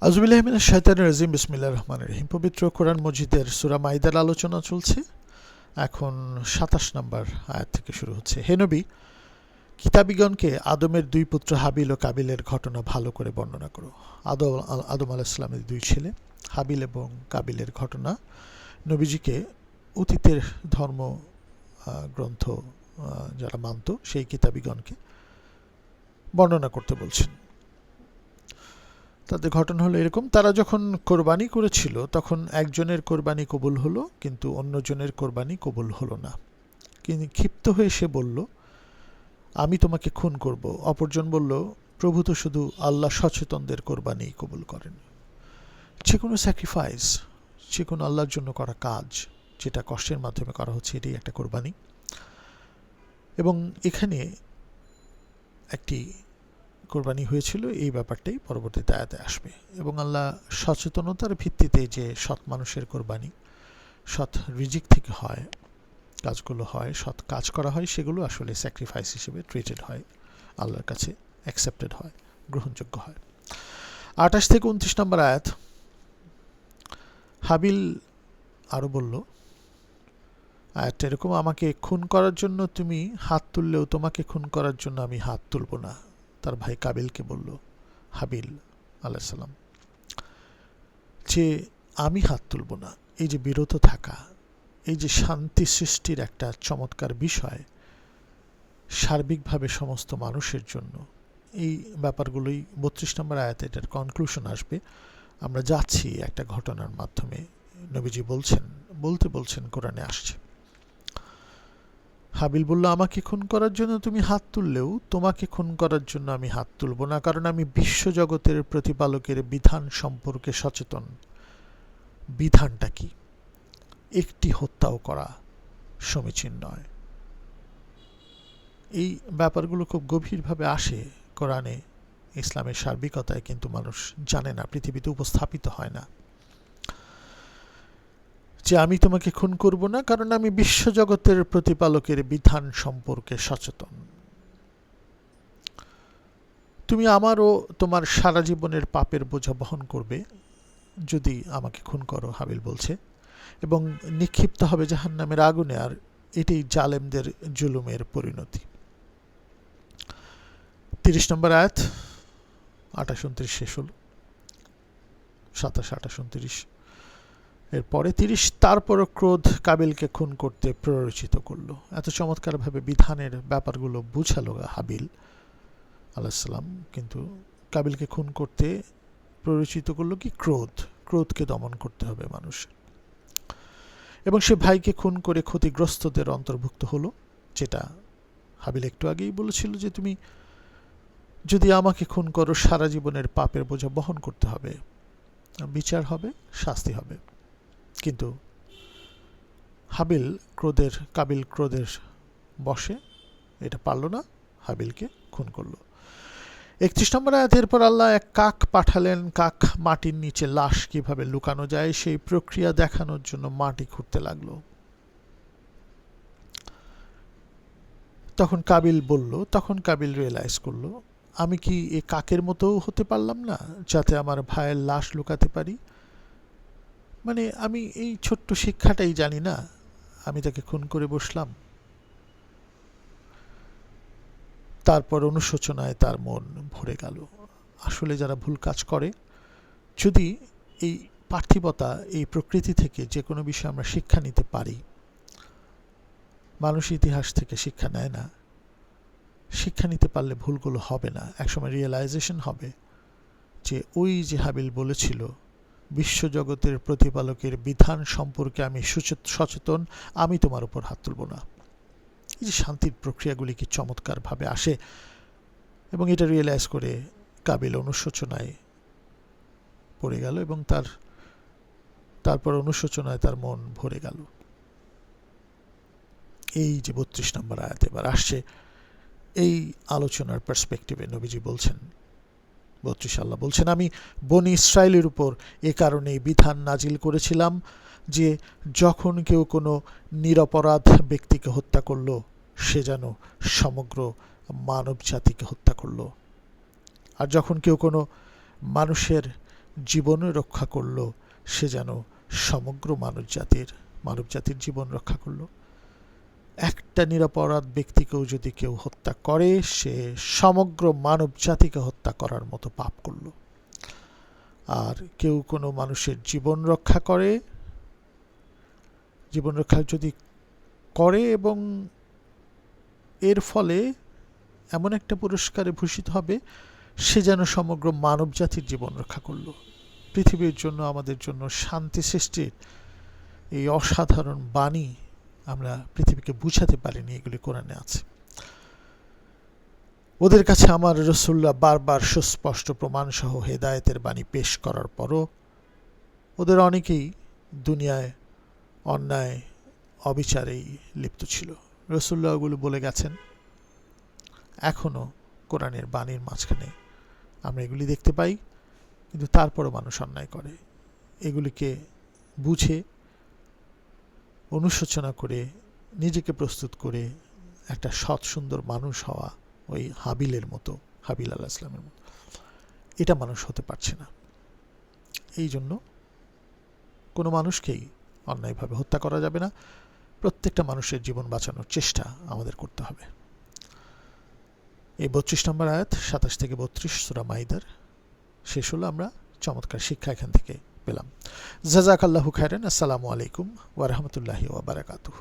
আউযুবিল্লাহি মিনাশ শাইতানির রাজিম বিসমিল্লাহির রহমানির রহিম। পবিত্র কোরআন মজিদের সূরা মাইদার আলোচনা চলছে। এখন ২৭ নম্বর আয়াত থেকে শুরু হচ্ছে। হে নবী, কিতাবীগণকে আদমের দুই পুত্র হাবিল ও কাবিলের ঘটনা ভালো করে বর্ণনা করো। আদম আলাইহিস সালামের দুই ছেলে হাবিল এবং কাবিলের ঘটনা নবীজিকে অতীতের ধর্ম গ্রন্থ যারা মানত সেই কিতাবীগণকে বর্ণনা করতে বলছেন। তাদের ঘটনা হলো এরকম: তারা যখন কোরবানি করেছিল তখন একজনের কোরবানি কবুল হলো, কিন্তু অন্যজনের কোরবানি কবুল হলো না। কিন্তু ক্ষিপ্ত হয়ে সে বলল, আমি তোমাকে খুন করব। অপরজন বলল, প্রভু তো শুধু আল্লাহ সচেতনদের কোরবানি কবুল করেন। যে কোনো স্যাক্রিফাইস, যে কোনো আল্লাহর জন্য করা কাজ যেটা কষ্টের মাধ্যমে করা হচ্ছে, এটাই একটা কোরবানি। এবং এখানে একটি কোরবানি হয়েছিল, এই ব্যাপারটাই পরবর্তীতে আয়াতে আসবে। এবং আল্লাহ সচেতনতার ভিত্তিতে যে সৎ মানুষের কোরবানি সৎ রিজিক থেকে হয়, কাজগুলো হয়, সৎ কাজ করা হয়, সেগুলো আসলে স্যাক্রিফাইস হিসেবে ট্রিটেড হয়, আল্লাহর কাছে অ্যাকসেপ্টেড হয়, গ্রহণযোগ্য হয়। ২৮ থেকে ২৯ নম্বর আয়াত। হাবিল আরও বলল, আয়াতটা এরকম: আমাকে খুন করার জন্য তুমি হাত তুললেও তোমাকে খুন করার জন্য আমি হাত তুলব না। তার ভাই কাবিলকে বলল হাবিল আলাইহিস সালাম যে আমি হাত তুলব না। এই যে বিরত থাকা, এই যে শান্তি সৃষ্টির একটা চমৎকার বিষয় সার্বিকভাবে সমস্ত মানুষের জন্য, এই ব্যাপারগুলোই ৩২ নম্বর আয়াতে এটার কনক্লুশন আসবে। আমরা যাচ্ছি একটা ঘটনার মাধ্যমে। নবীজি বলছেন কোরআনে আসছে। হাবিল বলল, আমাকে খুন করার জন্য তুমি হাত তুললেও তোমাকে খুন করার জন্য আমি হাত তুলব না, কারণ আমি বিশ্বজগতের প্রতিপালকের বিধান সম্পর্কে সচেতন। বিধানটা কি? একটি হত্যাও করা সমীচীন নয়। এই ব্যাপারগুলো খুব গভীরভাবে আসে কোরআনে, ইসলামের সার্বিকতায়, কিন্তু মানুষ জানে না, পৃথিবীতে উপস্থাপিত হয় না। যে আমি তোমাকে খুন করব না, কারণ আমি বিশ্বজগতের প্রতিপালকের বিধান সম্পর্কে সচেতন। তুমি আমারও তোমার সারা জীবনের পাপের বোঝা বহন করবে যদি আমাকে খুন করো, হাবিল বলছে, এবং নিক্ষিপ্ত হবে জাহান্নামের আগুনে, আর এটাই জালেমদের জুলুমের পরিণতি। ৩০ নম্বর আয়াত ২৮-২৯ শেষ হল। ২৭-২৮-২৯ এরপরে ৩০। তারপরও ক্রোধ কাবিলকে খুন করতে প্ররোচিত করল। এত চমৎকারভাবে বিধানের ব্যাপারগুলো বুঝালো হাবিল আলাইহিস সালাম, কিন্তু কাবিলকে খুন করতে প্ররোচিত করলো কি? ক্রোধকে দমন করতে হবে মানুষ। এবং সে ভাইকে খুন করে ক্ষতিগ্রস্তদের অন্তর্ভুক্ত হলো, যেটা হাবিল একটু আগেই বলেছিল যে তুমি যদি আমাকে খুন করো সারা জীবনের পাপের বোঝা বহন করতে হবে, বিচার হবে, শাস্তি হবে। কিন্তু কাবিল ক্রোধের বশে এটা পারল না, হাবিলকে খুন করলো। ৩১ নম্বর আয়াতের পর আল্লাহ এক কাক পাঠালেন। কাক মাটির নিচে লাশ কিভাবে লুকানো যায় সেই প্রক্রিয়া দেখানোর জন্য মাটি খুঁড়তে লাগলো। তখন কাবিল রিয়েলাইজ করলো, আমি কি এই কাকের মতো হতে পারলাম না যাতে আমার ভাইয়ের লাশ লুকাতে পারি? মানে আমি এই ছোট্ট শিক্ষাটাই জানি না, আমি তাকে খুন করে বসলাম। তারপর অনুশোচনায় তার মন ভরে গেল। আসলে যারা ভুল কাজ করে, যদি এই পার্থিবতা, এই প্রকৃতি থেকে যে কোনো বিষয়ে আমরা শিক্ষা নিতে পারি, মানুষ ইতিহাস থেকে শিক্ষা নেয় না, শিক্ষা নিতে পারলে ভুলগুলো হবে না। একসময় রিয়েলাইজেশন হবে যে ওই যে হাবিল বলেছিল বিশ্বজগতের প্রতিপালকের বিধান সম্পর্কে আমি সচেতন, আমি তোমার উপর হাত তুলব না। এই যে শান্তির প্রক্রিয়াগুলি কি চমৎকারভাবে আসে, এবং এটা রিয়েলাইজ করে কাবিল অনুশোচনায় পড়ে গেল, এবং তারপর অনুশোচনায় তার মন ভরে গেল। এই যে ৩২ নম্বর আয়াত এবার আসছে, এই আলোচনার পার্সপেক্টিভে নবীজি বলছেন, ৩২ আল্লাহ বলছেন, আমি বনি ইসরায়েলের উপর এ কারণে বিধান নাজিল করেছিলাম যে যখন কেউ কোনো নিরপরাধ ব্যক্তিকে হত্যা করল, সে যেন সমগ্র মানব জাতিকে হত্যা করল। আর যখন কেউ কোনো মানুষের জীবন রক্ষা করল, সে যেন সমগ্র মানবজাতির জীবন রক্ষা করল। একটা নিরপরাধ ব্যক্তিকেও যদি কেউ হত্যা করে, সে সমগ্র মানব জাতিকে হত্যা করার মতো পাপ করল। আর কেউ কোনো মানুষের জীবন রক্ষা যদি করে এবং এর ফলে এমন একটা পুরস্কারে ভূষিত হবে, সে যেন সমগ্র মানব জাতির জীবন রক্ষা করল। পৃথিবীর জন্য, আমাদের জন্য শান্তি সৃষ্টির এই অসাধারণ বাণী আমরা পৃথিবীকে বুঝাতে পারিনি, এগুলি কোরআনে আছে। ওদের কাছে আমার রাসূলুল্লাহ বারবার সুস্পষ্ট প্রমাণসহ হেদায়েতের বাণী পেশ করার পরও ওদের অনেকেই দুনিয়ায় অন্যায় অবিচারেই লিপ্ত ছিল। রাসূলুল্লাহ ওগুলো বলে গেছেন। এখনও কোরআনের বাণীর মাঝখানে আমরা এগুলি দেখতে পাই, কিন্তু তারপরও মানুষ অন্যায় করে। এগুলিকে বুঝে, অনুশোচনা করে, নিজেকে প্রস্তুত করে একটা সৎ সুন্দর মানুষ হওয়া, ওই হাবিল আলাইহিস সালামের মতো, এটা মানুষ হতে পারছে না। এই জন্য কোনো মানুষকেই অন্যায়ভাবে হত্যা করা যাবে না। প্রত্যেকটা মানুষের জীবন বাঁচানোর চেষ্টা আমাদের করতে হবে। এই ৩২ নম্বর আয়াত ২৭ থেকে ৩২ সূরা মাইদার শেষ হলো। আমরা চমৎকার শিক্ষা এখান থেকে পেলাম। জাযাকাল্লাহু খায়রান। আসসালামু আলাইকুম ওয়া রাহমাতুল্লাহি ওয়া বারাকাতুহু।